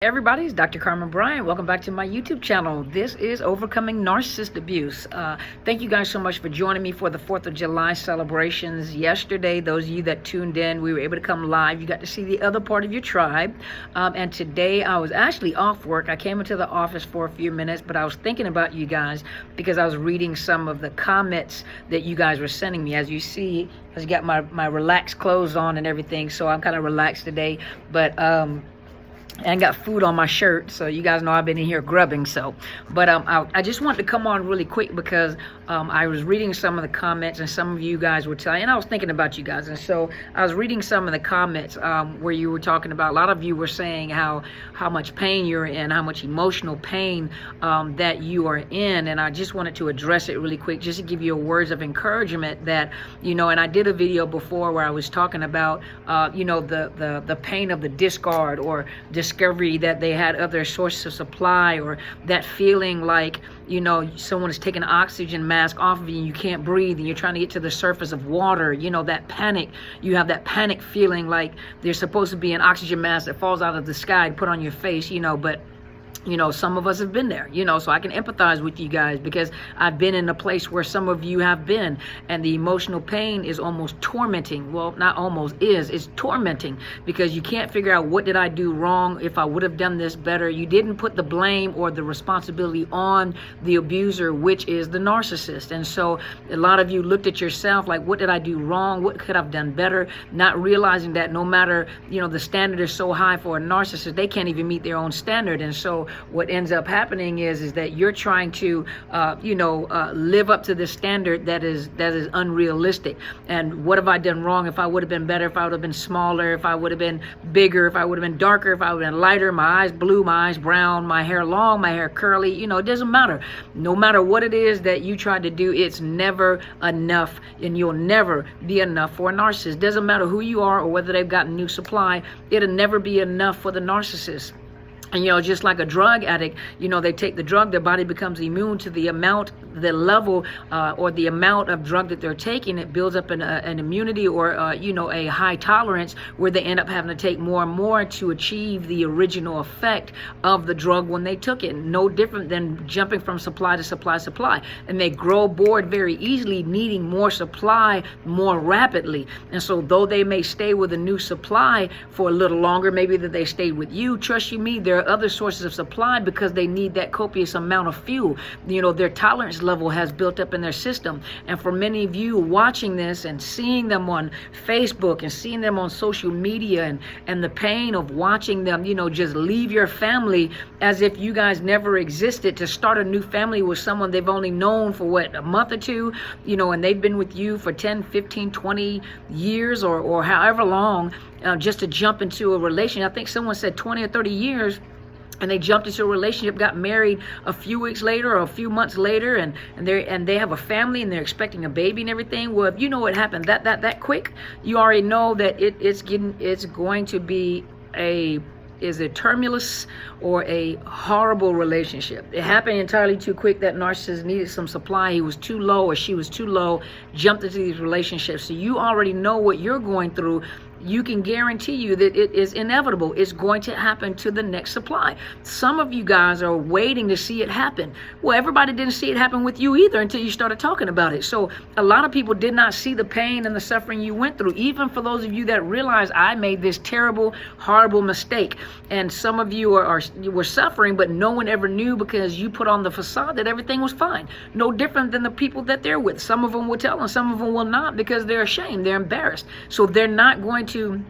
Everybody, it's Dr. Carmen Bryant. Welcome back to my YouTube channel. This is Overcoming Narcissist Abuse. Thank you guys so much for joining me for the 4th of July celebrations. Yesterday, those of you that tuned in, we were able to come live. You got to see the other part of your tribe. And today, I was actually off work. I came into the office for a few minutes, but I was thinking about you guys because I was reading some of the comments that you guys were sending me. As you see, I got my relaxed clothes on and everything, so I'm kind of relaxed today. But and got food on my shirt, so you guys know I've been in here grubbing. But I just wanted to come on really quick because I was reading some of the comments, and some of you guys were telling, and I was thinking about you guys, and so I was reading some of the comments where you were talking about, a lot of you were saying how much pain you're in, how much emotional pain that you are in, and I just wanted to address it really quick, just to give you words of encouragement that, and I did a video before where I was talking about, the pain of the discard or discovery that they had other sources of supply, or that feeling like, someone is taking an oxygen mask off of you and you can't breathe and you're trying to get to the surface of water, that panic. You have that panic feeling like there's supposed to be an oxygen mask that falls out of the sky to put on your face, but some of us have been there, so I can empathize with you guys because I've been in a place where some of you have been, and the emotional pain is almost tormenting. Well, not almost, it's tormenting because you can't figure out, what did I do wrong? If I would have done this better. You didn't put the blame or the responsibility on the abuser, which is the narcissist. And so a lot of you looked at yourself like, what did I do wrong? What could I have done better? Not realizing that no matter, the standard is so high for a narcissist, they can't even meet their own standard. And so what ends up happening is that you're trying to, live up to the standard that is unrealistic. And what have I done wrong? If I would have been better, if I would have been smaller, if I would have been bigger, if I would have been darker, if I would have been lighter, my eyes blue, my eyes brown, my hair long, my hair curly, it doesn't matter. No matter what it is that you try to do, it's never enough, and you'll never be enough for a narcissist. Doesn't matter who you are or whether they've gotten new supply, it'll never be enough for the narcissist. And, just like a drug addict, they take the drug, their body becomes immune to the amount, the level, or the amount of drug that they're taking. It builds up an immunity or, a high tolerance where they end up having to take more and more to achieve the original effect of the drug when they took it. No different than jumping from supply to supply. And they grow bored very easily, needing more supply more rapidly. And so though they may stay with a new supply for a little longer, maybe that they stayed with you, trust you me, there are other sources of supply because they need that copious amount of fuel. Their tolerance level has built up in their system. And for many of you watching this and seeing them on Facebook and seeing them on social media, and the pain of watching them, just leave your family as if you guys never existed, to start a new family with someone they've only known for a month or two, and they've been with you for 10, 15, 20 years or however long, just to jump into a relationship. I think someone said 20 or 30 years. And they jumped into a relationship, got married a few weeks later or a few months later, and they have a family and they're expecting a baby and everything. Well, if you know what happened that quick, you already know that it's going to be a tumultuous or a horrible relationship. It happened entirely too quick. That narcissist needed some supply. He was too low or she was too low, jumped into these relationships. So you already know what you're going through. You can guarantee you that it is inevitable. It's going to happen to the next supply. Some of you guys are waiting to see it happen. Well, everybody didn't see it happen with you either until you started talking about it. So a lot of people did not see the pain and the suffering you went through. Even for those of you that realize, I made this terrible, horrible mistake. And some of you were suffering, but no one ever knew because you put on the facade that everything was fine. No different than the people that they're with. Some of them will tell and some of them will not because they're ashamed, they're embarrassed. So they're not going to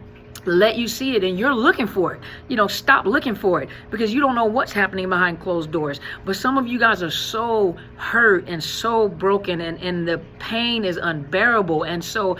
let you see it, and you're looking for it. Stop looking for it because you don't know what's happening behind closed doors. But some of you guys are so hurt and so broken, and the pain is unbearable. And so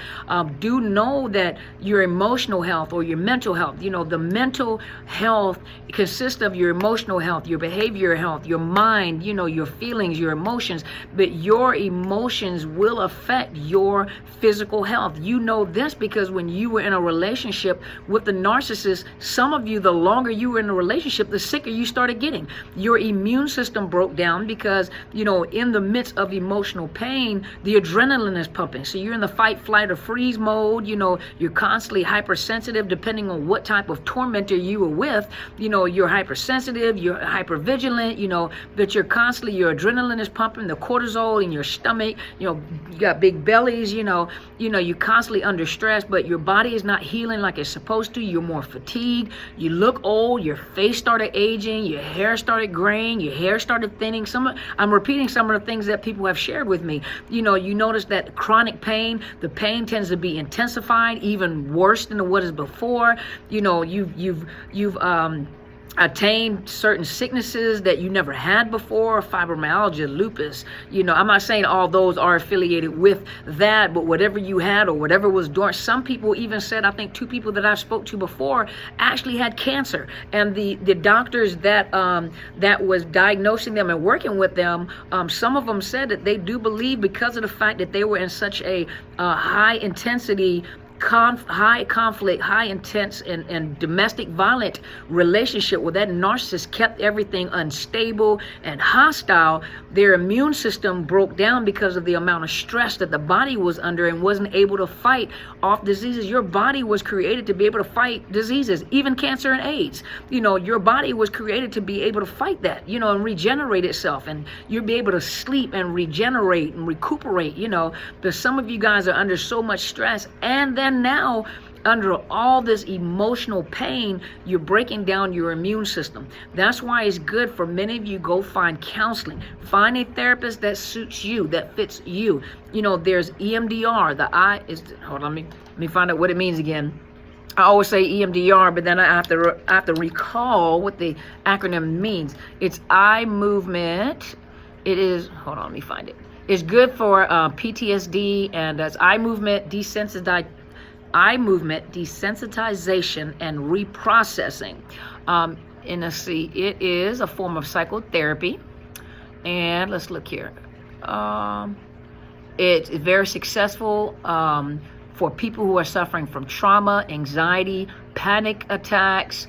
do know that your emotional health or your mental health, the mental health consists of your emotional health, your behavioral health, your mind, your feelings, your emotions. But your emotions will affect your physical health. You know this because when you were in a relationship with the narcissist, some of you, the longer you were in a relationship, the sicker you started getting. Your immune system broke down because, in the midst of emotional pain, the adrenaline is pumping. So you're in the fight, flight, or freeze mode. You're constantly hypersensitive depending on what type of tormentor you were with. You're hypersensitive, you're hypervigilant, but you're constantly, your adrenaline is pumping, the cortisol in your stomach, you got big bellies, you're constantly under stress, but your body is not healing like it's supposed to. You're more fatigued, you look old, your face started aging, your hair started graying, your hair started thinning. I'm repeating some of the things that people have shared with me. You notice that chronic pain, the pain tends to be intensified, even worse than what is before. You've attained certain sicknesses that you never had before, fibromyalgia, lupus. I'm not saying all those are affiliated with that, but whatever you had or whatever was dormant. Some people even said, I think 2 people that I spoke to before actually had cancer, and the doctors that was diagnosing them and working with them, some of them said that they do believe, because of the fact that they were in such a high intensity, high conflict, high intense and domestic violent relationship where that narcissist kept everything unstable and hostile, their immune system broke down because of the amount of stress that the body was under and wasn't able to fight off diseases. Your body was created to be able to fight diseases, even cancer and AIDS. Your body was created to be able to fight that, and regenerate itself, and you'll be able to sleep and regenerate and recuperate, but some of you guys are under so much stress, and then now under all this emotional pain, you're breaking down your immune system. That's why it's good for many of you, go find counseling. Find a therapist that suits you, that fits you. There's EMDR. Hold on, let me find out what it means again. I always say EMDR, but then I have to recall what the acronym means. It's eye movement. It is, hold on, let me find it. It's good for PTSD, and that's eye movement desensitization and reprocessing. And let's see, it is a form of psychotherapy. And let's look here. It's very successful for people who are suffering from trauma, anxiety, panic attacks,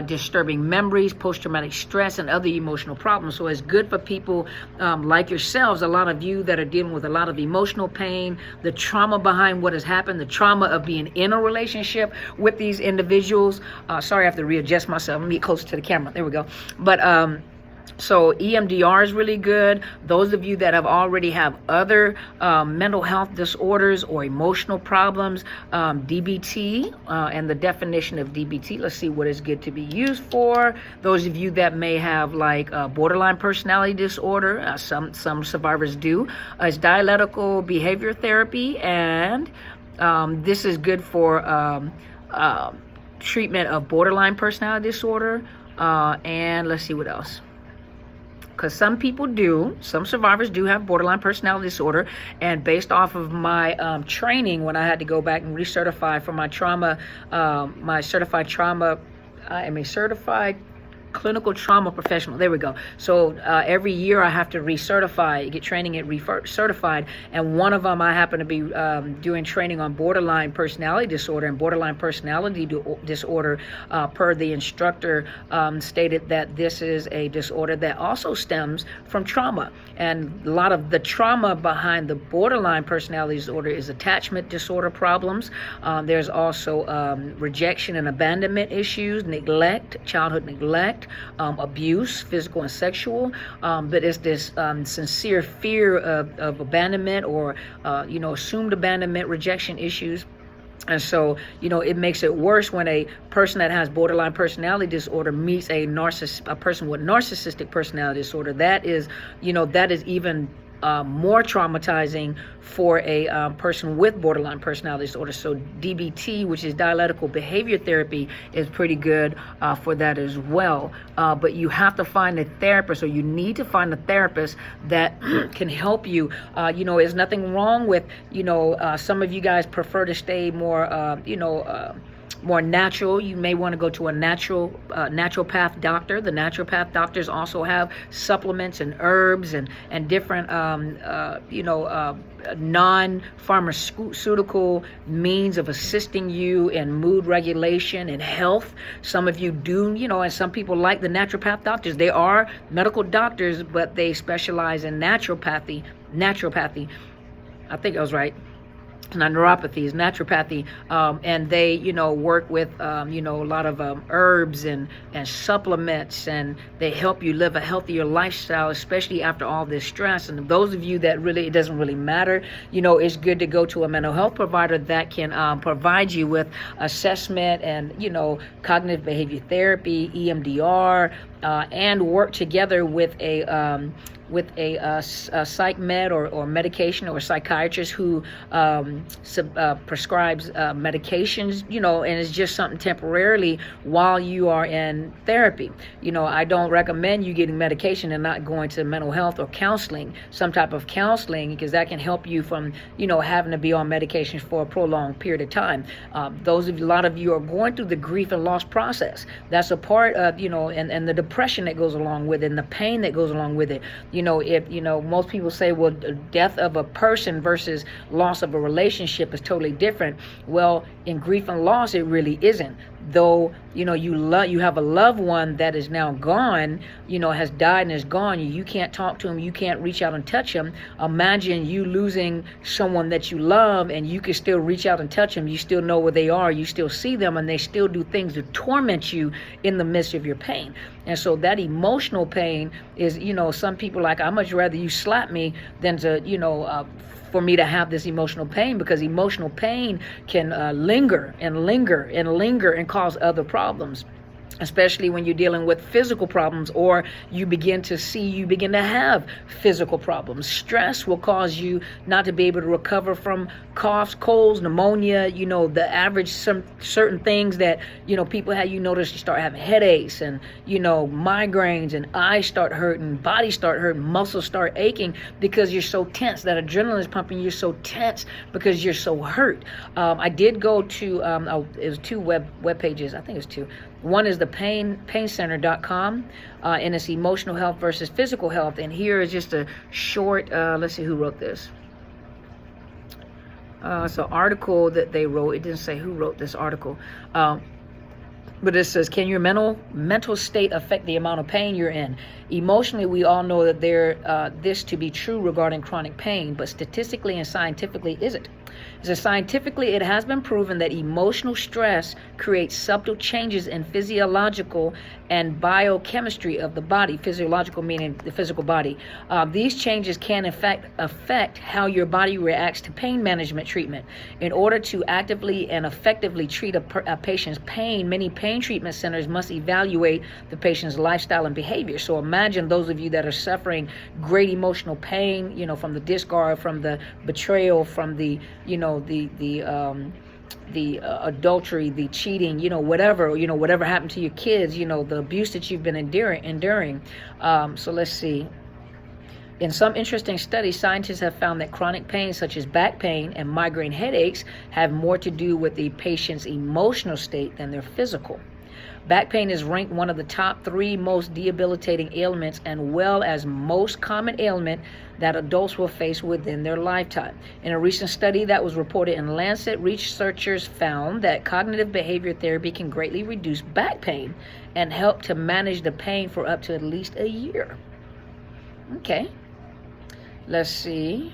disturbing memories, post-traumatic stress, and other emotional problems. So it's good for people like yourselves, a lot of you that are dealing with a lot of emotional pain, the trauma behind what has happened, the trauma of being in a relationship with these individuals. Sorry, I have to readjust myself. Let me get closer to the camera. There we go. But so EMDR is really good. Those of you that have already have other mental health disorders or emotional problems, DBT, and the definition of DBT, let's see what is good to be used for. Those of you that may have like borderline personality disorder, some survivors do, is dialectical behavior therapy, and this is good for treatment of borderline personality disorder, and let's see what else. Because some survivors do have borderline personality disorder, and based off of my training, when I had to go back and recertify for my trauma, my certified trauma, I am a certified clinical trauma professional. There we go. So every year I have to recertify, get training at recertified, and one of them I happen to be doing training on borderline personality disorder, and borderline personality disorder, per the instructor, stated that this is a disorder that also stems from trauma, and a lot of the trauma behind the borderline personality disorder is attachment disorder problems. There's also rejection and abandonment issues, neglect, childhood neglect, abuse, physical and sexual, but it's this sincere fear of abandonment or assumed abandonment, rejection issues. And so, it makes it worse when a person that has borderline personality disorder meets a person with narcissistic personality disorder. That is even more traumatizing for a person with borderline personality disorder. So DBT, which is dialectical behavior therapy, is pretty good for that as well. But you have to find a therapist, or you need to find a therapist that can help you. There's nothing wrong with, some of you guys prefer to stay more, more natural, you may want to go to a naturopath doctor. The naturopath doctors also have supplements and herbs and different non-pharmaceutical means of assisting you in mood regulation and health. Some of you do, and some people like the naturopath doctors. They are medical doctors, but they specialize in naturopathy. I think I was right. Not neuropathy, is naturopathy, and they work with a lot of herbs and supplements, and they help you live a healthier lifestyle, especially after all this stress. And those of you that really, it doesn't really matter, it's good to go to a mental health provider that can provide you with assessment and cognitive behavior therapy, EMDR, and work together with a psych med or medication, or a psychiatrist who prescribes medications, and it's just something temporarily while you are in therapy. I don't recommend you getting medication and not going to mental health or counseling, some type of counseling, because that can help you from, having to be on medications for a prolonged period of time. A lot of you are going through the grief and loss process. That's a part of, and the depression that goes along with it, and the pain that goes along with it. If most people say, well, death of a person versus loss of a relationship is totally different. Well, in grief and loss, it really isn't. Though, you have a loved one that is now gone, has died and is gone. You can't talk to him. You can't reach out and touch him. Imagine you losing someone that you love, and you can still reach out and touch them. You still know where they are. You still see them, and they still do things to torment you in the midst of your pain. And so that emotional pain is, some people like, I'd much rather you slap me than to, for me to have this emotional pain, because emotional pain can linger and cause other problems, especially when you're dealing with physical problems, or you begin to have physical problems. Stress will cause you not to be able to recover from coughs, colds, pneumonia, the average certain things that, people have. You notice you start having headaches and, migraines, and eyes start hurting, body start hurting, muscles start aching, because you're so tense. That adrenaline is pumping. You're so tense because you're so hurt. I did go to, it was two web pages. I think it was two. One is the paincenter.com, and it's emotional health versus physical health. And here is just a short, let's see who wrote this. It's an article that they wrote. It didn't say who wrote this article. But it says, can your mental state affect the amount of pain you're in? Emotionally, we all know that this to be true regarding chronic pain, but statistically and scientifically, is it? So scientifically, it has been proven that emotional stress creates subtle changes in physiological and biochemistry of the body. Physiological meaning the physical body. These changes can in fact affect how your body reacts to pain management treatment. In order to actively and effectively treat a patient's pain, many pain treatment centers must evaluate the patient's lifestyle and behavior. So imagine those of you that are suffering great emotional pain, from the discard, from the betrayal, from the adultery, the cheating, whatever happened to your kids, the abuse that you've been enduring. So let's see. In some interesting studies, scientists have found that chronic pain such as back pain and migraine headaches have more to do with the patient's emotional state than their physical. Back pain is ranked one of the top 3 most debilitating ailments, and well as most common ailment that adults will face within their lifetime. In a recent study that was reported in Lancet, researchers found that cognitive behavior therapy can greatly reduce back pain and help to manage the pain for up to at least a year. Okay, let's see.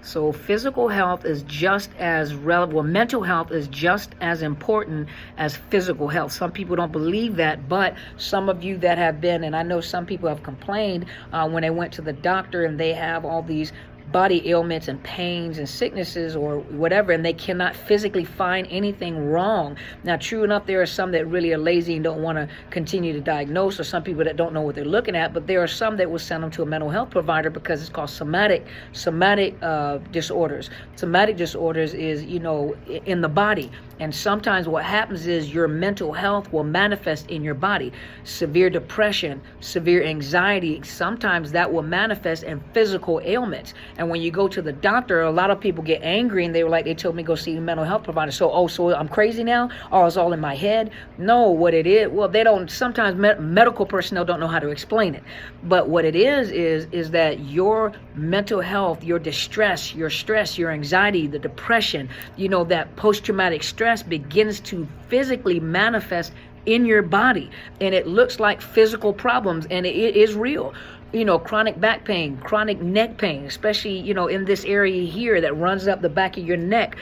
So physical health is just as relevant, well, mental health is just as important as physical health. Some people don't believe that, but some of you that have been, and I know some people have complained when they went to the doctor and they have all these body ailments and pains and sicknesses or whatever, and they cannot physically find anything wrong. Now, true enough, there are some that really are lazy and don't want to continue to diagnose, or some people that don't know what they're looking at, but there are some that will send them to a mental health provider because it's called somatic disorders. Somatic disorders is, in the body. And sometimes what happens is your mental health will manifest in your body. Severe depression, severe anxiety, sometimes that will manifest in physical ailments. And when you go to the doctor, a lot of people get angry, and they told me go see a mental health provider. So I'm crazy now? Oh, it's all in my head? No, what it is, well, they don't, sometimes medical personnel don't know how to explain it. But what it is that your mental health, your distress, your stress, your anxiety, the depression, that post-traumatic stress begins to physically manifest in your body, and it looks like physical problems, and it is real. Chronic back pain, chronic neck pain, especially, in this area here that runs up the back of your neck,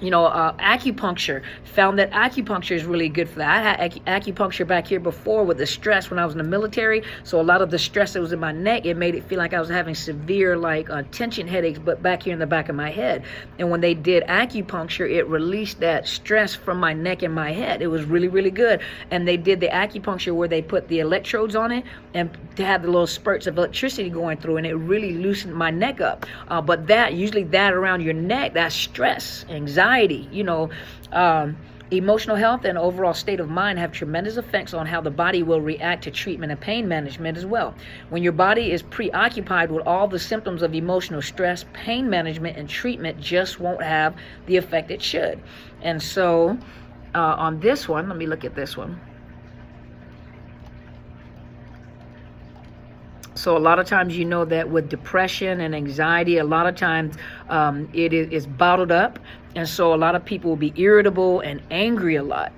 acupuncture, found that acupuncture is really good for that. I had acupuncture back here before with the stress when I was in the military. So a lot of the stress that was in my neck, it made it feel like I was having severe tension headaches, but back here in the back of my head. And when they did acupuncture, it released that stress from my neck and my head. It was really, really good. And they did the acupuncture where they put the electrodes on it and to have the little spurts of electricity going through, and it really loosened my neck up. But usually that around your neck, that's stress, anxiety, emotional health and overall state of mind have tremendous effects on how the body will react to treatment and pain management as well. When your body is preoccupied with all the symptoms of emotional stress, pain management and treatment just won't have the effect it should. And so on this one, let me look at this one. So a lot of times, that with depression and anxiety, a lot of times it is bottled up. And so a lot of people will be irritable and angry a lot,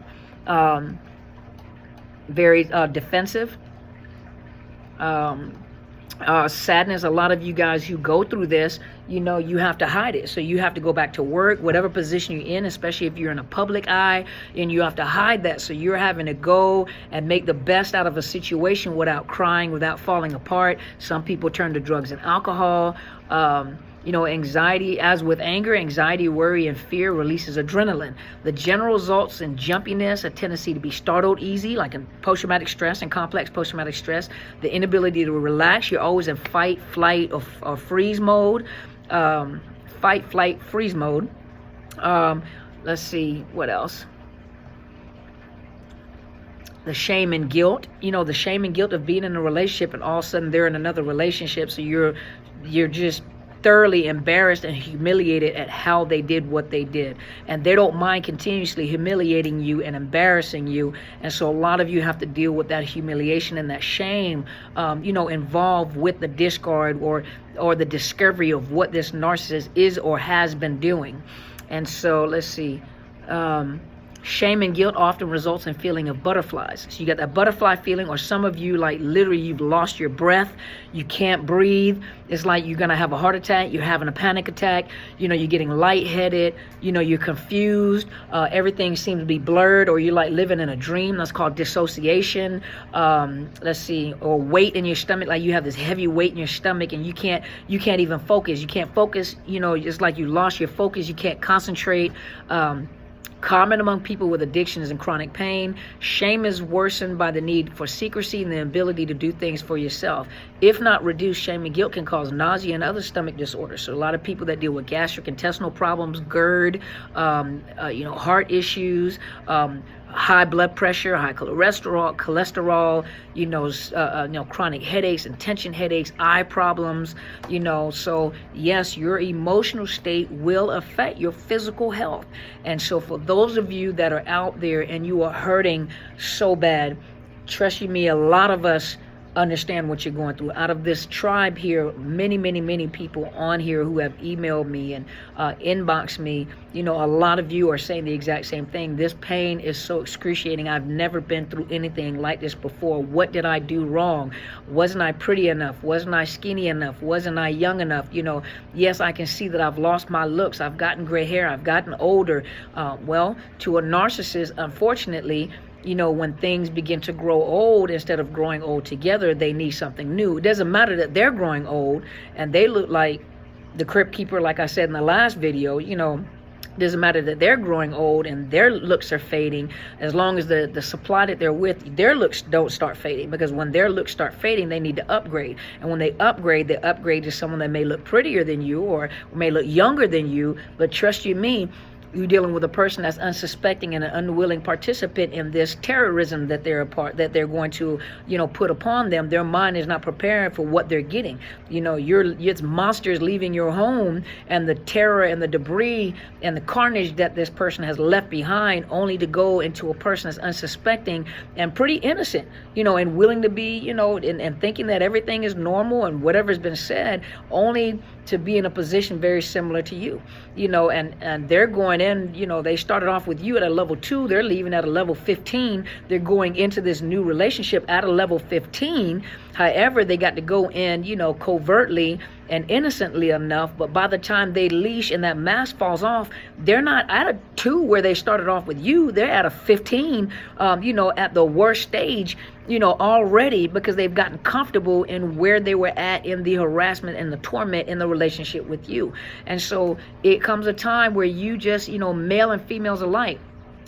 very defensive, sadness. A lot of you guys who go through this, you have to hide it. So you have to go back to work, whatever position you're in, especially if you're in a public eye, and you have to hide that. So you're having to go and make the best out of a situation without crying, without falling apart. Some people turn to drugs and alcohol. Anxiety, as with anger, anxiety, worry, and fear releases adrenaline. The general results in jumpiness, a tendency to be startled easy, like in post-traumatic stress and complex post-traumatic stress, the inability to relax. You're always in fight, flight, or freeze mode. Fight, flight, freeze mode. Let's see, what else? The shame and guilt. The shame and guilt of being in a relationship and all of a sudden they're in another relationship. So you're just thoroughly embarrassed and humiliated at how they did what they did, and they don't mind continuously humiliating you and embarrassing you. And so a lot of you have to deal with that humiliation and that shame involved with the discard or the discovery of what this narcissist is or has been doing. And so let's see, shame and guilt often results in feeling of butterflies. So you got that butterfly feeling, or some of you, like literally you've lost your breath, you can't breathe. It's like you're gonna have a heart attack, you're having a panic attack, you're getting lightheaded, you're confused, everything seems to be blurred, or you're like living in a dream. That's called dissociation. Let's see, or weight in your stomach, like you have this heavy weight in your stomach and you can't even focus. You can't focus, it's like you lost your focus, you can't concentrate. Common among people with addictions and chronic pain. Shame is worsened by the need for secrecy and the ability to do things for yourself. If not reduced, shame and guilt can cause nausea and other stomach disorders. So a lot of people that deal with gastrointestinal problems, GERD, heart issues, high blood pressure, high cholesterol, chronic headaches and tension headaches, eye problems, so yes, your emotional state will affect your physical health. And so for those of you that are out there and you are hurting so bad, trust you me, a lot of us understand what you're going through. Out of this tribe here, many people on here who have emailed me and inboxed me, a lot of you are saying the exact same thing. This pain is so excruciating. I've never been through anything like this before. What did I do wrong? Wasn't I pretty enough? Wasn't I skinny enough? Wasn't I young enough? Yes, I can see that I've lost my looks. I've gotten gray hair. I've gotten older. Well, to a narcissist, unfortunately, when things begin to grow old, instead of growing old together, they need something new. It doesn't matter that they're growing old and they look like the crypt keeper, like I said in the last video, doesn't matter that they're growing old and their looks are fading, as long as the supply that they're with, their looks don't start fading. Because when their looks start fading, they need to upgrade. And when they upgrade to someone that may look prettier than you or may look younger than you. But trust you me, You're dealing with a person that's unsuspecting and an unwilling participant in this terrorism that they're going to, put upon them. Their mind is not prepared for what they're getting. It's monsters leaving your home, and the terror and the debris and the carnage that this person has left behind, only to go into a person that's unsuspecting and pretty innocent, and willing to be, and thinking that everything is normal and whatever's been said, only to be in a position very similar to you, and they're going in, they started off with you at a level 2, they're leaving at a level 15, they're going into this new relationship at a level 15. However, they got to go in, covertly and innocently enough, but by the time they leash and that mask falls off, they're not at a 2 where they started off with you, they're at a 15, at the worst stage, already, because they've gotten comfortable in where they were at in the harassment and the torment in the relationship with you. And so it comes a time where you just, male and females alike,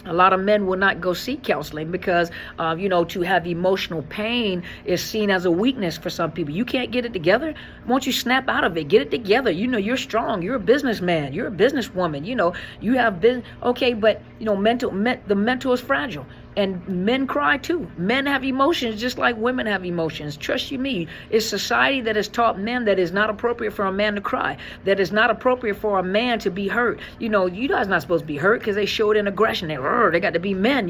a lot of men will not go seek counseling because, to have emotional pain is seen as a weakness for some people. You can't get it together. Won't you snap out of it? Get it together. You're strong. You're a businessman. You're a businesswoman. You have business. Okay, but, the mental is fragile. And men cry too. Men have emotions just like women have emotions. Trust you me. It's society that has taught men that it's not appropriate for a man to cry. That it's not appropriate for a man to be hurt. You guys not supposed to be hurt because they showed an aggression. They got to be men,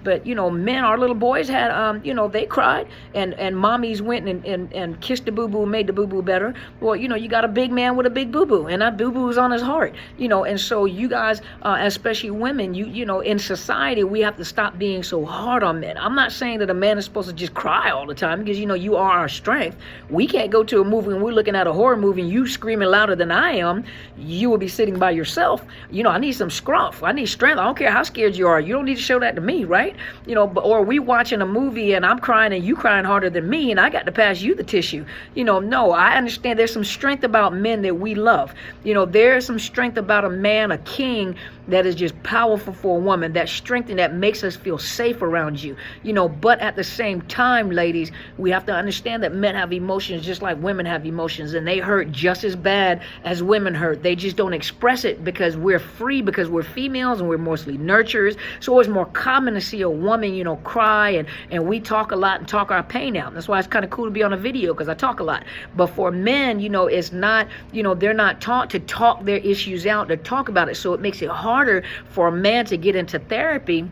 But, men, our little boys had, they cried. And mommies went and kissed the boo-boo and made the boo-boo better. Well, you got a big man with a big boo-boo. And that boo-boo is on his heart. And so you guys, especially women, in society, we have to stop being so hard on men. I'm not saying that a man is supposed to just cry all the time because, you are our strength. We can't go to a movie and we're looking at a horror movie and you screaming louder than I am. You will be sitting by yourself. I need some scruff. I need strength. I don't care how scared you are. You don't need to show that to me, right? Or we watching a movie and I'm crying and you crying harder than me and I got to pass you the tissue. No, I understand there's some strength about men that we love. There's some strength about a man, a king, that is just powerful for a woman. That strength and that makes us feel safe around you. But at the same time, ladies, we have to understand that men have emotions just like women have emotions, and they hurt just as bad as women hurt. They just don't express it because we're free, because we're females and we're mostly nurturers. So it's more common to see a woman, cry, and we talk a lot and talk our pain out. That's why it's kind of cool to be on a video, because I talk a lot. But for men, it's not, they're not taught to talk their issues out, to talk about it. So it makes it harder for a man to get into therapy,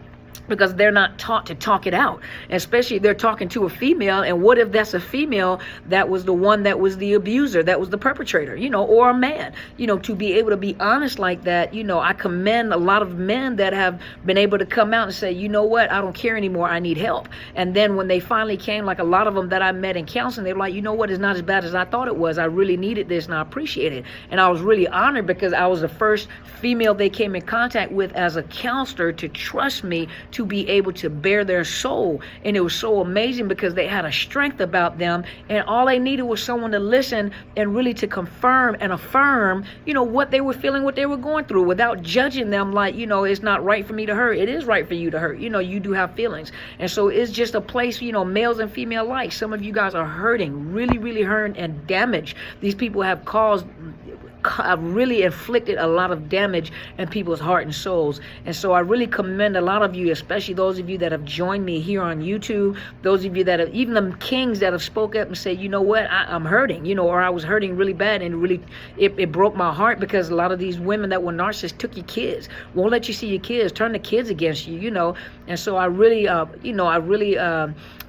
because they're not taught to talk it out, especially if they're talking to a female. And what if that's a female that was the one that was the abuser, that was the perpetrator, or a man, to be able to be honest like that. I commend a lot of men that have been able to come out and say, you know what, I don't care anymore, I need help. And then when they finally came, like a lot of them that I met in counseling, they were like, you know what, it's not as bad as I thought it was. I really needed this and I appreciate it. And I was really honored because I was the first female they came in contact with as a counselor to trust me to be able to bear their soul. And it was so amazing because they had a strength about them, and all they needed was someone to listen and really to confirm and affirm, what they were feeling, what they were going through, without judging them like, it's not right for me to hurt. It is right for you to hurt. You do have feelings. And so it's just a place, males and female alike. Some of you guys are hurting, really, really hurting and damaged. These people have really inflicted a lot of damage in people's heart and souls. And so I really commend a lot of you, especially those of you that have joined me here on YouTube, those of you that have, even the kings that have spoke up and said, you know what, I'm hurting, or I was hurting really bad, and really it broke my heart, because a lot of these women that were narcissists took your kids, won't let you see your kids, turn the kids against you, And so I really,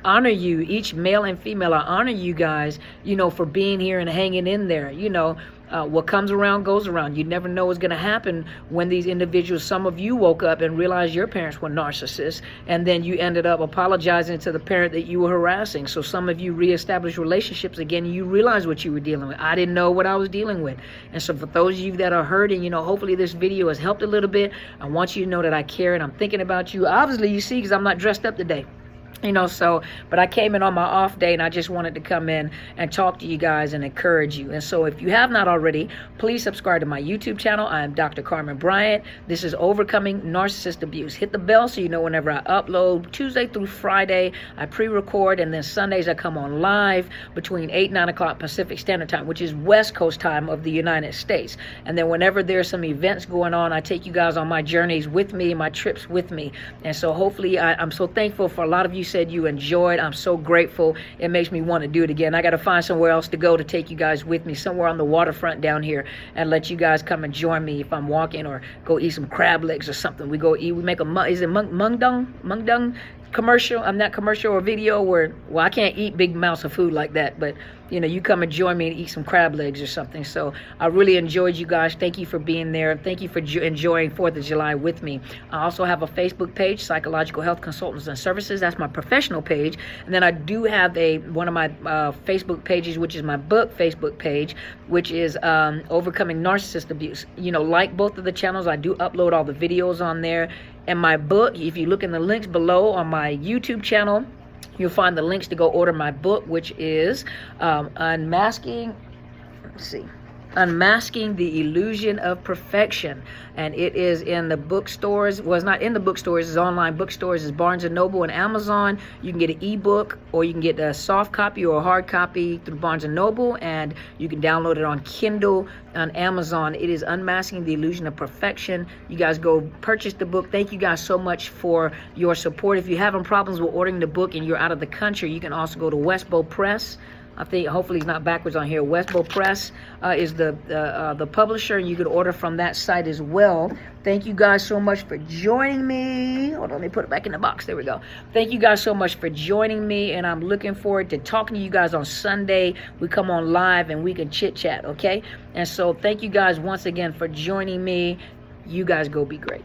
honor you, each male and female. I honor you guys, for being here and hanging in there. What comes around goes around. You never know what's going to happen when these individuals, some of you woke up and realized your parents were narcissists, and then you ended up apologizing to the parent that you were harassing. So some of you reestablished relationships again, and you realized what you were dealing with. I didn't know what I was dealing with. And so for those of you that are hurting, hopefully this video has helped a little bit. I want you to know that I care and I'm thinking about you. Obviously, you see, because I'm not dressed up today. So, but I came in on my off day and I just wanted to come in and talk to you guys and encourage you. And so if you have not already, please subscribe to my YouTube channel. I am Dr. Carmen Bryant. This is Overcoming Narcissist Abuse. Hit the bell so you know whenever I upload. Tuesday through Friday, I pre-record, and then Sundays I come on live between 8 and 9 o'clock Pacific Standard Time, which is West Coast time of the United States. And then whenever there's some events going on, I take you guys on my journeys with me, my trips with me. And so hopefully I'm so thankful for a lot of you said you enjoyed. I'm so grateful. It makes me want to do it again. I got to find somewhere else to go to take you guys with me, somewhere on the waterfront down here, and let you guys come and join me if I'm walking, or go eat some crab legs or something. We go eat. We make is it mung dung commercial? I'm not commercial or video where, well, I can't eat big amounts of food like that, but you come and join me and eat some crab legs or something. So I really enjoyed you guys. Thank you for being there. Thank you for enjoying 4th of July with me. I also have a Facebook page, Psychological Health Consultants and Services. That's my professional page. And then I do have one of my Facebook pages, which is my book Facebook page, which is Overcoming Narcissist Abuse. Like both of the channels, I do upload all the videos on there. And my book, if you look in the links below on my YouTube channel, you'll find the links to go order my book, which is Unmasking. Let's see. Unmasking the Illusion of Perfection. And it is in the bookstores. Well, it's not in the bookstores. It's online bookstores. It's Barnes & Noble and Amazon. You can get an ebook, or you can get a soft copy or a hard copy through Barnes & Noble, and you can download it on Kindle on Amazon. It is Unmasking the Illusion of Perfection. You guys go purchase the book. Thank you guys so much for your support. If you're having problems with ordering the book and you're out of the country, you can also go to Westbow Press. I think hopefully it's not backwards on here. Westbow Press is the publisher, and you can order from that site as well. Thank you guys so much for joining me. Hold on, let me put it back in the box. There we go. Thank you guys so much for joining me, and I'm looking forward to talking to you guys on Sunday. We come on live and we can chit chat, okay? And so thank you guys once again for joining me. You guys go be great.